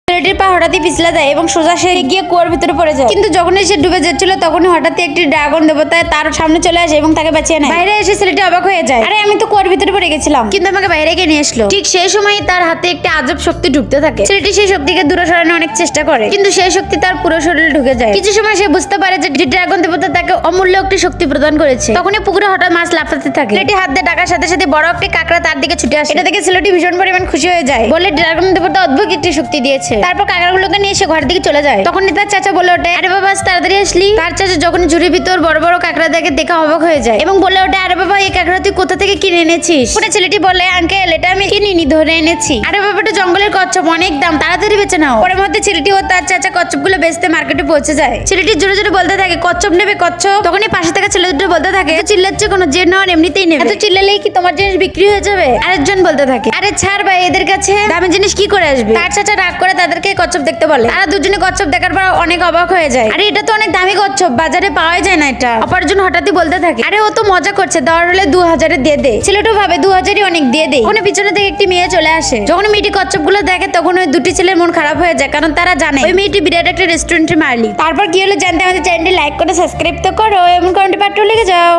ছেলেটির পা হঠাৎই পিছলা যায় এবং সোজা সে গিয়ে কুয়ার ভিতরে পড়ে যায়। কিন্তু যখনই সে ডুবে যাচ্ছিল তখনই হঠাৎই একটি ড্রাগন দেবতা তার সামনে চলে আসে এবং তাকে বাঁচিয়ে নেয়। বাইরে এসে ছেলেটি অবাক হয়ে যায়, আরে আমি তো কুয়ার ভিতরে পড়ে গেছিলাম, কিন্তু আমাকে বাইরে কে নিয়ে আসলো। ঠিক সেই সময় তার হাতে একটি আজব শক্তি ঢুকতে থাকে। ছেলেটি সেই শক্তিকে দূরে সরানোর অনেক চেষ্টা করে, কিন্তু সেই শক্তি তার পুরো শরীরে ঢুকে যায়। কিছু সময় সে বুঝতে পারে যে ড্রাগন দেবতা তাকে অমূল্য একটি শক্তি প্রদান করেছে। তখনই পুকুরে হঠাৎ মাছ লাফাতে থাকে। ছেলেটি হাত দিয়ে ডাকার সাথে সাথে বড় একটি কাঁকড়া তার দিকে ছুটে আসে। এটা দেখে ছেলেটি ভীষণ পরিমাণ খুশি হয়ে যায়, বলে ড্রাগন দেবতা অদ্ভুত একটি শক্তি দিয়েছে। তারপর কাঁকড়াগুলোকে নিয়ে সে ঘরের দিকে চলে যায়। তখনই তার চাচা বলে ওঠে, আরে বাবা আজ তাড়াতাড়ি আসলি। তার চাচা যখন ঝুড়ির ভিতর বড় বড় কাঁকড়া দেখে অবাক হয়ে যায় এবং বলে ওঠে, আরে বাবা এই কাঁকড়া তুই কোথা থেকে কিনে এনেছিস? পরে ছেলেটি বলে, আঙ্কেল এটা আমি কিনিনি, ধরে এনেছি। আরে বাবা এটা জঙ্গলের কচ্ছপ, অনেক দাম, তাড়াতাড়ি বেচে নাও। পরের মধ্যে ছেলেটি ও তার চাচা কচ্ছপগুলো বেচতে মার্কেটে পৌঁছে যায়। ছেলেটি জোরে জোরে বলতে থাকে, কচ্ছপ নেবে কচ্ছপ। তখনই পাশে থাকা ছেলে দুটো বলতে থাকে, চিল্লাচ্ছে কোনো, যে নেওয়ার এমনিতেই নেবে, এত চিল্লালেই কি তোমার জিনিস বিক্রি হয়ে যাবে? আরেকজন বলতে থাকে, আরে ছাড় ভাই, এদের কাছে দামি জিনিস কি করে আসবে? তার চাচা রাগ করে তাদেরকে কচ্ছপ দেখতে বলে। তারা দুজনে কচ্ছপ দেখার পর অনেক অবাক হয়ে যায়, আরে এটা তো অনেক দামি কচ্ছপ, বাজারে পাওয়াই যায় না এটা। অপরজন হঠাৎই বলতে থাকে, আরে ও তো মজা করছে, দর হলে 2000 দিয়ে দে। ছেলেটা ভাবে 2000 অনেক, দিয়ে দে। ওখানে পিছনে থেকে একটি মেয়ে চলে আসে। যখন মেয়েটি কচ্ছপ গুলো দেখে তখন ওই দুটি ছেলের মন খারাপ হয়ে যায়, কারণ তারা জানে ওই মেয়েটি বিরাট একটা রেস্টুরেন্টের মালিক। তারপর কি হলো জানতে আমাদের চ্যানেলটি লাইক করে সাবস্ক্রাইব তো করো এবং কমেন্টে পাঠ্য লিখে যাও।